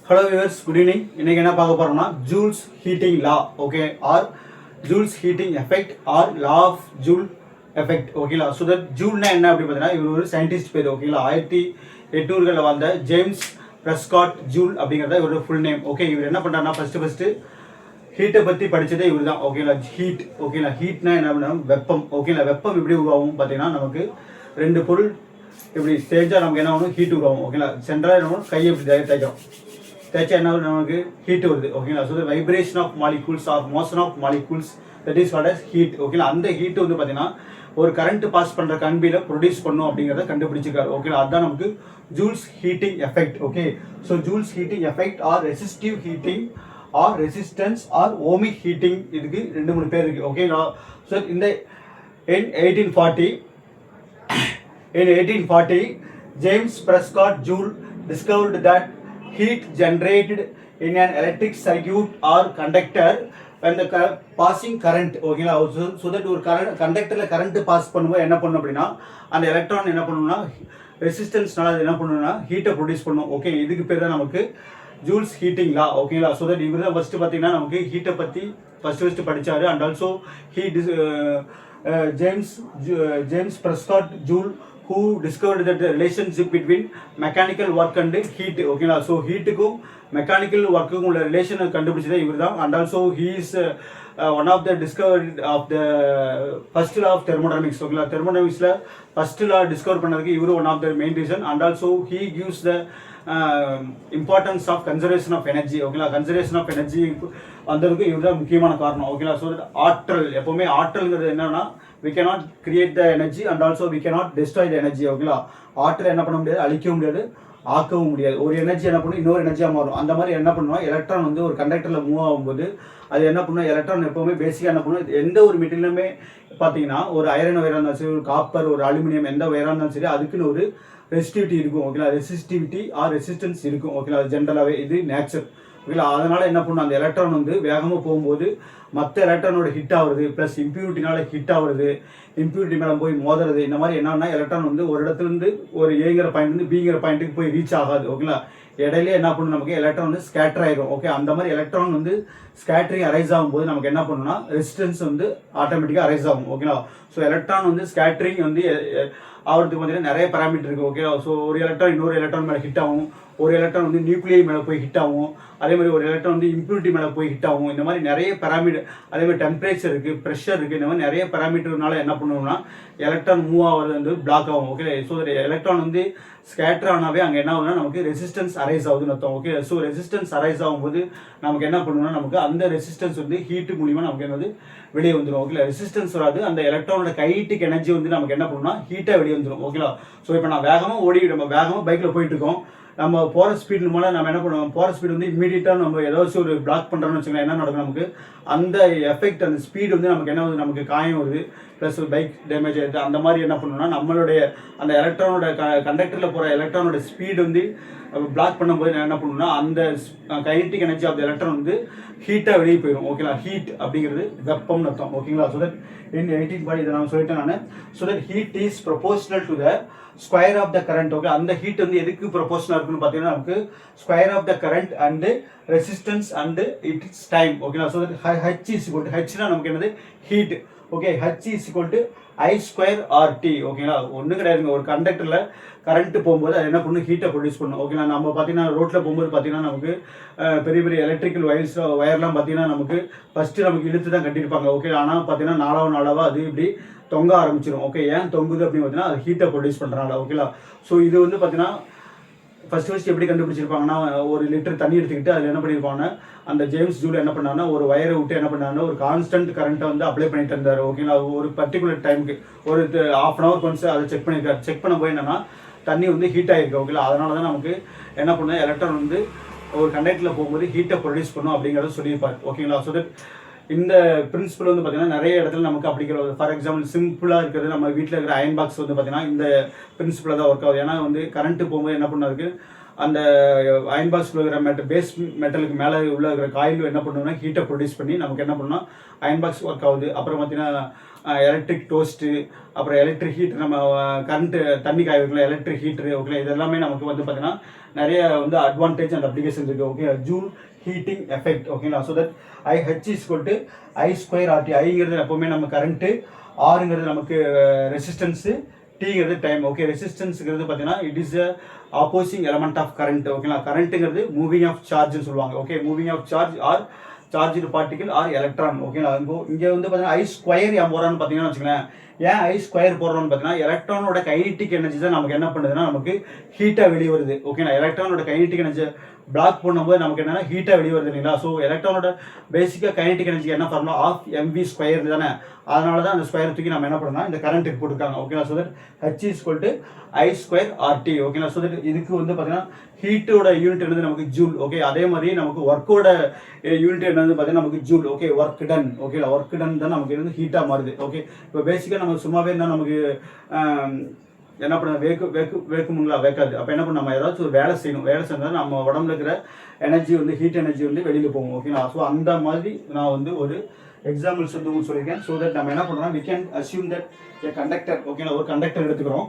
Hello viewers, good evening. இன்னைக்கு என்ன பார்க்க போறோம்னா Joule's heating law, okay, or Joule's heating effect or law of Joule effect, ஓகேலா. So that ஜூல்னா என்ன அப்படி பார்த்தீங்கன்னா இவர் ஒரு சயின்டிஸ்ட் பேர், ஓகேலா. 1800களில் வந்த ஜேம்ஸ் பிரெஸ்காட் ஜூல் அப்படிங்கிறத இவரோட ஃபுல் நேம். ஓகே, இவர் என்ன பண்ணுறாருன்னா ஃபர்ஸ்ட் ஹீட்டை பற்றி படித்ததே இவர் தான், ஓகேலா. ஹீட், ஓகேலா. ஹீட்னா என்ன பண்ணா வெப்பம், ஓகேலா. வெப்பம் எப்படி உருவாகும் பார்த்தீங்கன்னா நமக்கு ரெண்டு பொருள் இப்படி செஞ்சால் நமக்கு என்ன ஆகும், ஹீட் உருவாகும், ஓகேலா. சென்ட்ரலாக என்ன கையை இப்படி தேய்க்கிறோம், தேய்ச்சா என்ன நமக்கு ஹீட் வருது, ஓகேங்களா. So vibration of molecules or motion of molecules, that is what as heat, ஓகேங்களா. அந்த ஹீட் வந்து பார்த்தீங்கன்னா ஒரு கரண்ட் பாஸ் பண்ணுற கம்பியில் ப்ரொடியூஸ் பண்ணும் அப்படிங்கிறத கண்டுபிடிச்சிருக்காரு, ஓகேங்களா. அதுதான் நமக்கு Joule's heating effect, okay. So Joule's heating effect or resistive heating or resistance or ohmic heating, இதுக்கு 2-3 பேர் இருக்கு, ஓகேங்களா. ஸோ இந்த in 1840 James Prescott Joule discovered that heat generated in an electric circuit or conductor when the passing current, ஓகேங்களா. So that ஒரு கண்டக்டரில் current pass பண்ணும்போது என்ன பண்ணும் அப்படின்னா அந்த எலக்ட்ரான் என்ன பண்ணணும்னா ரெசிஸ்டன்ஸ்னால அது என்ன பண்ணணும்னா ஹீட்டை ப்ரொடியூஸ் பண்ணும், ஓகே. இதுக்கு பேர் தான் நமக்கு ஜூல்ஸ் ஹீட்டிங் லா, ஓகேங்களா. ஸோ தட் இவர் தான் ஃபஸ்ட்டு பார்த்தீங்கன்னா நமக்கு ஹீட்டை பற்றி ஃபஸ்ட்டு படித்தார். And also James Prescott joule who discovered that the relationship between mechanical work and heat, ஓகேங்களா. ஸோ ஹீட்டுக்கும் மெக்கானிக்கல் ஒர்க்குக்கும் உள்ள ரிலேஷனை கண்டுபிடிச்சதே இவர் தான். And also he is one of the discovery of the first law of thermodynamics, ஓகேங்களா. தெர்மோடைனமிக்ஸில் ஃபர்ஸ்ட் லா டிஸ்கவர் பண்ணதுக்கு இவர் one of the main reason. And also he gives the importance of conservation of energy, ஓகேங்களா. Conservation of energy வந்ததுக்கு இவர் தான் முக்கியமான காரணம், ஓகேங்களா. ஸோ ஆற்றல், எப்போவுமே ஆற்றல்ங்கிறது என்னன்னா we cannot create the energy and also we cannot destroy the energy, ஓகேங்களா. ஆற்றல் என்ன பண்ண முடியாது, அழிக்கவும் முடியாது, ஆக்கவும் முடியாது. ஒரு எனர்ஜி என்ன பண்ணும், இன்னொரு எனர்ஜியாக மாறும். அந்த மாதிரி என்ன பண்ணுவோம், எலக்ட்ரான் வந்து ஒரு கண்டக்டரில் மூவ் ஆகும்போது அது என்ன பண்ணும், எலக்ட்ரான் எப்போவுமே பேசிக்காக என்ன பண்ணும், எந்த ஒரு மெட்டீரியலுமே பார்த்தீங்கன்னா ஒரு ஐரன் ஒயராக இருந்தாலும் சரி, ஒரு காப்பர், ஒரு அலுமினியம், எந்த ஒயராக இருந்தாலும் சரி அதுக்குன்னு ஒரு ரெசிஸ்டிவிட்டி இருக்கும், ஓகேங்களா. ரெசிஸ்டிவிட்டி ஆர் ரெசிஸ்டன்ஸ் இருக்கும், ஓகேங்களா. அது ஜென்ரலாகவே இது நேச்சர், ஓகேங்களா. அதனால் என்ன பண்ணும், அந்த எலக்ட்ரான் வந்து வேகமாக போகும்போது மற்ற எலக்ட்ரானோட ஹிட் ஆகுறது ப்ளஸ் இம்ப்யூரிட்டினால ஹிட் ஆகுறது, இம்ப்யூரிட்டி மேலே போய் மோதுறது, இந்த மாதிரி என்னன்னா எலக்ட்ரான் வந்து ஒரு இடத்துலேருந்து ஒரு ஏங்கிற பாயிண்ட்லேருந்து பிங்கிற பாயிண்ட்டுக்கு போய் ரீச் ஆகாது, ஓகேங்களா. இடையிலே என்ன பண்ணும், நமக்கு எலக்ட்ரான் வந்து ஸ்கேட்டர் ஆகிடும், ஓகே. அந்த மாதிரி எலக்ட்ரான் வந்து ஸ்கேட்டரிங் அரைஸ் ஆகும்போது நமக்கு என்ன பண்ணுன்னா ரெசிஸ்டன்ஸ் வந்து ஆட்டோமேட்டிக்காக அரைஸ் ஆகும், ஓகேங்களா. ஸோ எலக்ட்ரான் வந்து ஸ்கேட்டரிங் வந்து ஆகிறதுக்கு பார்த்தீங்கன்னா நிறைய பேராமீட்டர் இருக்குது, ஓகேங்களா. ஸோ ஒரு எலக்ட்ரான் இன்னொரு எலக்ட்ரான் மேலே ஹிட் ஆகும், ஒரு எலக்ட்ரான் வந்து நியூக்ளியை மேலே போய் ஹிட் ஆகும், அதே மாதிரி ஒரு எலக்ட்ரான் வந்து இம்ப்யூரிட்டி மேலே போய் ஹிட் ஆகும். இந்த மாதிரி நிறைய பேராமீட்டர், அதே மாதிரி டெம்பரேச்சர் இருக்குது, ப்ரெஷர் இருக்குது, இந்த மாதிரி நிறைய பேராமீட்டர்னால என்ன பண்ணுவோம்னா எலக்ட்ரான் மூவ் ஆகிறது வந்து பிளாக் ஆகும், ஓகே. ஸோ எலக்ட்ரான் வந்து ஸ்கேட்டர் ஆனாவே அங்கே என்ன ஆகுதுன்னா நமக்கு ரெசிஸ்டன்ஸ் அரைஸ் ஆகுதுன்னு அர்த்தம், ஓகே. ஸோ ரெசிஸ்டன்ஸ் அரைஸ் ஆகும்போது நமக்கு என்ன பண்ணுவோம்னா நமக்கு அந்த ரெசிஸ்டன்ஸ் வந்து ஹீட்டு மூலிமா நமக்கு என்னது வெளியே வந்துடும், ஓகே. ரெசிஸ்டன்ஸ் வராது, அந்த எலக்ட்ரானோட கைனடிக் எனர்ஜி வந்து நமக்கு என்ன பண்ணணும்னா ஹீட்டாக வெளியே வந்துடும், ஓகேங்களா. ஸோ இப்போ நான் நம்ம வேகமாக பைக்கில் போயிட்டு இருக்கோம், நம்ம போகிற ஸ்பீடு மூலம் நம்ம என்ன பண்ணுவோம், போகிற ஸ்பீடு வந்து இம்மீடியட்டாக நம்ம ஏதாச்சும் ஒரு பிளாக் பண்ணுறோம்னு வச்சுக்கலாம், என்ன நடக்கும், நமக்கு அந்த எஃபெக்ட், அந்த ஸ்பீடு வந்து நமக்கு என்ன வருது, நமக்கு காயம் வருது ப்ளஸ் பைக் டேமேஜ் ஆகிடுது. அந்த மாதிரி என்ன பண்ணணும்னா நம்மளுடைய அந்த எலக்ட்ரானோட கண்டக்டரில் போகிற எலக்ட்ரானோட ஸ்பீடு வந்து பிளாக் பண்ணும்போது என்ன பண்ணணும்னா அந்த kinetic energy of the electron வந்து ஹீட்டாக வெளியே போயிடும், ஓகேங்களா. ஹீட் அப்படிங்கிறது வெப்பம்னு அர்த்தம், ஓகேங்களா. ஸோ தட் இன் 1840 இதை நான் சொல்லிட்டேன் நான். So that heat is proportional to the square of the current, okay. அந்த ஹீட் வந்து எதுக்கு ப்ரொபோஷனல் இருக்குன்னு பார்த்தீங்கன்னா நமக்கு square of the current and resistance and its time, ஓகேங்களா. So that H is equal to, ஹச்னா நமக்கு என்னது heat, okay. H is equal to I square RT, ஓகேங்களா. ஒன்றும் கிடையாதுங்க, ஒரு கண்டக்டரில் கரண்ட்டு போகும்போது அது என்ன பண்ணும், ஹீட்டை ப்ரொடியூஸ் பண்ணும், ஓகேங்களா. நம்ம பார்த்தீங்கன்னா ரோட்டில் போகும்போது பார்த்தீங்கன்னா நமக்கு பெரிய பெரிய எலக்ட்ரிக்கல் ஒயர்லாம் பார்த்தீங்கன்னா நமக்கு ஃபஸ்ட்டு நமக்கு இழுத்து தான் கட்டியிருப்பாங்க, ஓகே. ஆனால் பார்த்தீங்கன்னா நாளாக அது இப்படி தொங்க ஆரம்பிச்சிடும், ஓகே. ஏன் தொங்குது அப்படின்னு பார்த்தீங்கன்னா அது ஹீட்டை ப்ரொடியூஸ் பண்ணுறாங்க, ஓகேங்களா. ஸோ இது வந்து பார்த்தீங்கன்னா ஃபஸ்ட்டு எப்படி கண்டுபிடிச்சிருப்பாங்கன்னா ஒரு லிட்டர் தண்ணி எடுத்துக்கிட்டு அதில் என்ன பண்ணியிருப்பாங்கன்னா அந்த ஜேம்ஸ் ஜூல் என்ன பண்ணாங்கன்னா ஒரு வயரை விட்டு என்ன பண்ணாங்கன்னா ஒரு கான்ஸ்டன்ட் கரண்ட்டை வந்து அப்ளை பண்ணிட்டு இருந்தார், ஓகேங்களா. ஒரு பர்டிகுலர் டைமுக்கு ஒரு ½ hour கொஞ்சம் அதை செக் பண்ணியிருக்காரு. செக் பண்ண போய் என்னன்னா தண்ணி வந்து ஹீட் ஆகிருக்கு, ஓகேங்களா. அதனால தான் நமக்கு என்ன பண்ண எலக்ட்ரான் வந்து ஒரு கண்டக்டரில் போகும்போது ஹீட்டை ப்ரொடியூஸ் பண்ணும் அப்படிங்கிறத சொல்லியிருப்பார், ஓகேங்களா. ஸோ தட் இந்த பிரின்சிபல் வந்து பார்த்தீங்கன்னா நிறைய இடத்துல நமக்கு அப்ளிக்கிற, ஃபார் எக்ஸாம்பிள் சிம்பிளாக இருக்கிறது நம்ம வீட்டில் இருக்கிற அயன் பாக்ஸ் வந்து பார்த்தீங்கன்னா இந்த பிரின்சிபலில் தான் ஒர்க் ஆகுது. ஏன்னா வந்து கரண்ட்டு போகும்போது என்ன பண்ணாருக்கு அந்த அயன் பாக்ஸில் இருக்கிற பேஸ் மெட்டலுக்கு மேலே உள்ள இருக்கிற காயில் என்ன பண்ணுவோம்னா ஹீட்டை ப்ரொடியூஸ் பண்ணி நமக்கு என்ன பண்ணோம்னா அயன் பாக்ஸ் ஒர்க் ஆகுது. அப்புறம் பார்த்தீங்கன்னா எலக்ட்ரிக் டோஸ்ட்டு, அப்புறம் எலக்ட்ரிக் ஹீட், நம்ம கரண்ட்டு தண்ணி காய வைக்கலாம், எலக்ட்ரிக் ஹீட்ரு, ஓகே, இது எல்லாமே நமக்கு வந்து பார்த்தீங்கன்னா நிறைய வந்து அட்வான்டேஜ் அண்ட் அப்ளிகேஷன் இருக்குது. Okay, Joule heating effect. ஓகேங்களா. So that IH = I²RT. ஐங்கிறது எப்போவுமே நம்ம கரண்ட்டு, ஆறுங்கிறது நமக்கு ரெசிஸ்டன்ஸு, டீங்கிறது டைம். ஓகே, ரெசிஸ்டன்ஸுங்கிறது பார்த்தீங்கன்னா it is opposing element of current. ஓகேங்களா. கரண்ட்டுங்கிறது மூவிங் ஆஃப் சார்ஜ்னு சொல்லுவாங்க. Okay, moving of charge or charge particle or electron. ஓகேங்களா. இங்கே வந்து பார்த்தீங்கன்னா I² ஏன் போடுறான்னு பார்த்தீங்கன்னா வச்சுக்கோங்களேன், ஏன் I² போடுறோம்னு பார்த்தீங்கன்னா எலக்ட்ரானோட கைனடிக் எனர்ஜி தான் நமக்கு என்ன பண்ணுதுன்னா நமக்கு ஹீட்டாக வெளியே வருது. ஓகேங்களா. எலக்ட்ரானோட கைனடிக் எனர்ஜி பிளாக் பண்ணும்போது நமக்கு என்னன்னா ஹீட்டாக வெளியே வருது இல்லைங்களா. ஸோ எலக்ட்ரானோட பேசிக்காக கைனடிக் எனர்ஜி என்ன ஃபார்முலா, ½ mv² தானே. அதனால தான் அந்த ஸ்கொயர் தூக்கி நம்ம என்ன பண்ணோம்னா இந்த கரண்ட்டுக்கு போட்டுருக்காங்க. ஓகேங்களா. So that H = I²RT. ஓகேங்களா. ஸோ தட் இதுக்கு வந்து பார்த்தீங்கன்னா ஹீட்டோட யூனிட் என்னது நமக்கு ஜூல். ஓகே, அதே மாதிரி நமக்கு ஒர்க்கோட யூனிட் என்னது பார்த்தீங்கன்னா நமக்கு joule. Okay, work done. Okay, work done தான் நமக்கு வந்து ஹீட்டாக மாறுது. ஓகே, இப்போ பேசிக்காக நம்ம சும்மாவே இருந்தால் நமக்கு என்ன பண்ண வேக்குமுங்களா, வேக்காது. அப்போ என்ன பண்ண நம்ம ஏதாச்சும் ஒரு வேலை செய்யணும். வேலை செஞ்சால் நம்ம உடம்புல இருக்கிற எனர்ஜி வந்து ஹீட் எனர்ஜி வந்து வெளியில் போகும். ஓகேங்களா. ஸோ அந்த மாதிரி நான் வந்து ஒரு எக்ஸாம்பிள்ஸ் வந்து உங்களுக்கு சொல்லியிருக்கேன். ஸோ தட் நம்ம என்ன பண்ணுறோம்னா we can assume that a conductor. ஓகேங்களா. ஒரு கண்டக்டர் எடுத்துக்கிறோம்.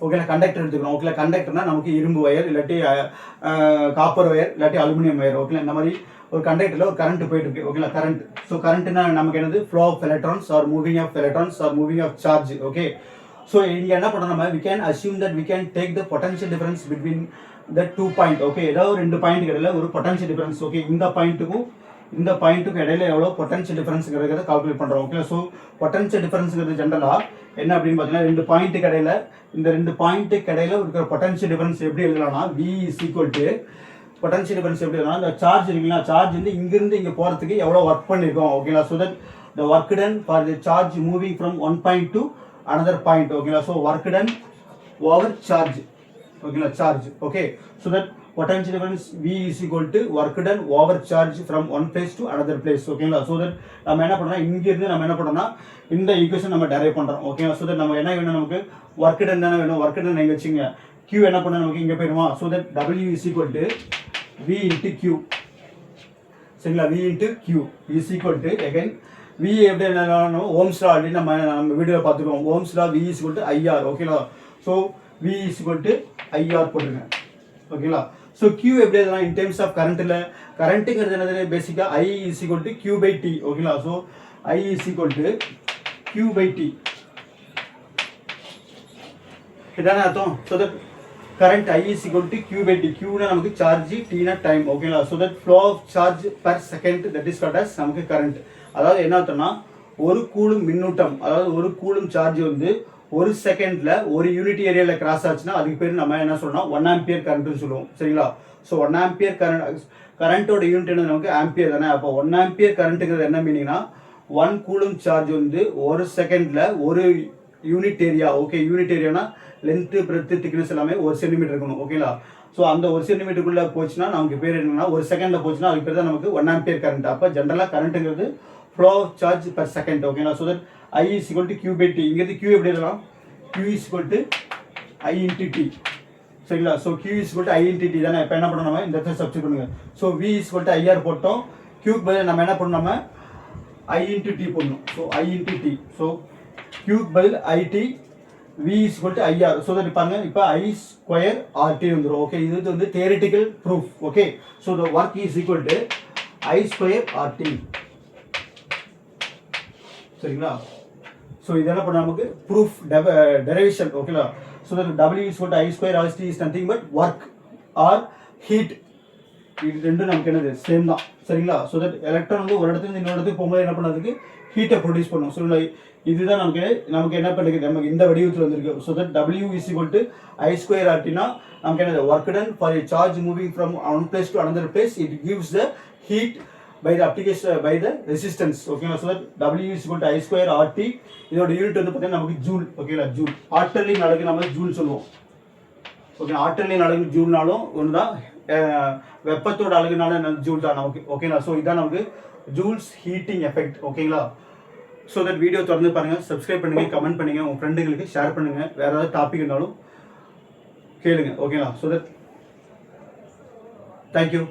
ஓகேங்களா. கண்டக்டர் எடுத்துக்கிறோம். ஓகேங்களா. கண்டக்டர்னா நமக்கு இரும்பு வயர், இல்லாட்டி காப்பர் வயர், இல்லாட்டி அலுமினியம் வயர். ஓகேங்களா. இந்த மாதிரி ஒரு கண்டக்டரில் ஒரு கரண்ட் போயிட்டு இருக்கு. ஓகேங்களா. கரண்ட். ஸோ கரண்ட்னா நமக்கு என்னது flow of electrons or moving of electrons or moving of charge. Okay, so இங்கே என்ன பண்ணுறோம் நம்ம we can assume that we can take the potential difference between the 2 point. Okay, ஏதாவது ஒரு 2 பாயிண்ட் இடையில ஒரு பொட்டன்ஷியல் டிஃபரன்ஸ். ஓகே, இந்த பாயிண்ட்டுக்கும் இடையில எவ்வளோ பொட்டன்ஷியல் டிஃபரன்ஸுங்கிறத கால்குலேட் பண்ணுறோம். ஓகே, ஸோ பொட்டன்ஷியல் டிஃபரன்ஸுங்கிறது ஜென்ரலாக என்ன அப்படின்னு பார்த்தீங்கன்னா 2 பாயிண்ட்டுக்கு இடையில, இந்த 2 பாயிண்ட்டுக்கு இடையில இருக்கிற பொட்டன்ஷியல் டிஃபரன்ஸ் எப்படி எழுதலாம்னா V = பொட்டன்ஷியல் டிஃபரன்ஸ் எப்படி எழுதலாம், இந்த சார்ஜ் இருக்குங்களா, சார்ஜ் வந்து இங்கிருந்து இங்கே போகிறதுக்கு எவ்வளோ ஒர்க் பண்ணியிருக்கோம். ஓகேங்களா. So that the work done for the charge moving from one point to another point. ஓகேங்களா. So work done over charge. ஓகேங்களா, charge. Okay, so that potential difference V = work done over charge from one place to another place. ஓகேங்களா. So that நம்ம என்ன பண்ணுறோம், இங்கிருந்து நம்ம என்ன பண்ணுறோம்னா இந்த ஈக்குவேஷன் நம்ம டெரைவ் பண்ணுறோம். ஓகேங்களா. ஸோ தட் நம்ம என்ன வேணும், நமக்கு ஒர்க் டன் தானே வேணும். ஒர்க் டன் நீங்கள் வச்சுங்க, Q என்ன பண்ண நமக்கு இங்கே போயிடுமா. So that W = V × Q. சரிங்களா. V × Q = again V எப்படி என்ன ஓம்ஸ் லா ஆல்ரெடி நம்ம வீடியோவில் பார்த்துருக்கோம். Ohm's law V = IR. ஓகேங்களா. ஸோ V = IR போட்டுருங்க. ஓகேங்களா. ஸோ Q எப்படி எழுதலாம் இன் டேர்ம்ஸ் ஆஃப் கரண்ட்டில், கரண்ட்டுங்கிறது என்னது பேசிக்காக I = Q/T. ஓகேங்களா. So I = Q/T. இதான அர்த்தம். So that current I = Q/T. Qனா நமக்கு சார்ஜ், Tனா டைம். ஓகேங்களா. So that flow of charge per second that is called as நமக்கு கரண்ட். அதாவது என்ன அர்த்தம்னா ஒரு கூலும் மின்னூட்டம், அதாவது ஒரு கூலும் சார்ஜ் வந்து ஒரு செகண்ட்ல ஒரு யூனிட் ஏரியாவில் கிராஸ் ஆச்சுன்னா அதுக்கு பேர் நம்ம என்ன சொல்லணும், 1 ஆம்பியர் கரண்ட்னு சொல்லுவோம். சரிங்களா. ஸோ 1 ஆம்பியர் கரண்ட்டோட யூனிட் என்ன நமக்கு ஆம்பியர் தானே. அப்போ 1 ஆம்பியர் கரண்ட்டுங்கிறது என்ன மீனிங்னா 1 கூலும் சார்ஜ் வந்து ஒரு செகண்ட்ல ஒரு யூனிட் ஏரியா. ஓகே, யூனிட் ஏரியானா லென்த்து, பிரெத்து, திக்னஸ் எல்லாமே 1 சென்டிமீட்டர் இருக்கணும். ஓகேங்களா. ஸோ அந்த 1 சென்டிமீட்டருக்குள்ளே போச்சுன்னா நமக்கு பேர் என்னன்னா, ஒரு செகண்டில் போச்சுன்னா அதுக்கு பேர் தான் நமக்கு 1 ஆம்பியர் கரண்ட். அப்போ ஜென்ரலாக கரண்ட்டுங்கிறது flow of charge per second. ஓகேங்களா. So that I = Q/T. இங்கிறது Q எப்படி எழுதலாம், Q = I × T. சரிங்களா. ஸோ Q = I × T தானே. இப்போ என்ன பண்ணணும், நம்ம இந்த இடத்துல சப்ஸ்டிட் பண்ணுங்க. ஸோ V = IR போட்டோம். Q பதில் நம்ம என்ன பண்ணணும், நம்ம I × T போடணும். So I × T. So Q பதில் IT, V = IR. So that பாருங்க, இப்போ I²RT வந்துடும். ஓகே, இது வந்து theoretical proof. Okay, so the work = I²RT. சரிங்களா. ஸோ இதெல்லாம் பண்ண நமக்கு ப்ரூஃப் டெரிவேஷன். ஓகேங்களா. So that W = I²RT is nothing but work or heat. இது ரெண்டும் நமக்கு என்னது சேம் தான். சரிங்களா. ஸோ தட் எலக்ட்ரான் வந்து ஒரு இடத்துல இன்னொரு இடத்துக்கு போகும்போது என்ன பண்ணதுக்கு ஹீட்டை ப்ரொடியூஸ் பண்ணும். ஸோ இதுதான் நமக்கு என்ன பண்ணுறது, நமக்கு இந்த வடிவத்தில் வந்திருக்கு. ஸோ தட் W = I²RTனா நமக்கு என்னது work done for a charge moving from one place to another place. It gives the heat by the application by the resistance. ஓகேங்களா. So that W = I²RT. இதோட யூனிட் வந்து பார்த்தீங்கன்னா நமக்கு ஜூல். ஓகேங்களா. Joule ஆற்றலின் அலகு நம்ம ஜூல் சொல்லுவோம். ஓகே, ஆற்றலின் அலகு ஜூல்னாலும் ஒன்று தான், வெப்பத்தோட அலகுனாலும் ஜூல் தான் நமக்கு. ஓகேங்களா. ஸோ இதான் நமக்கு ஜூல்ஸ் ஹீட்டிங் எஃபெக்ட். ஓகேங்களா. ஸோ தட் வீடியோ தொடர்ந்து பாருங்கள், சப்ஸ்கிரைப் பண்ணுங்கள், கமெண்ட் பண்ணுங்கள், உங்கள் ஃப்ரெண்டுங்களுக்கு ஷேர் பண்ணுங்கள், வேறு ஏதாவது டாபிக் இருந்தாலும் கேளுங்க. ஓகேங்களா. So that thank you.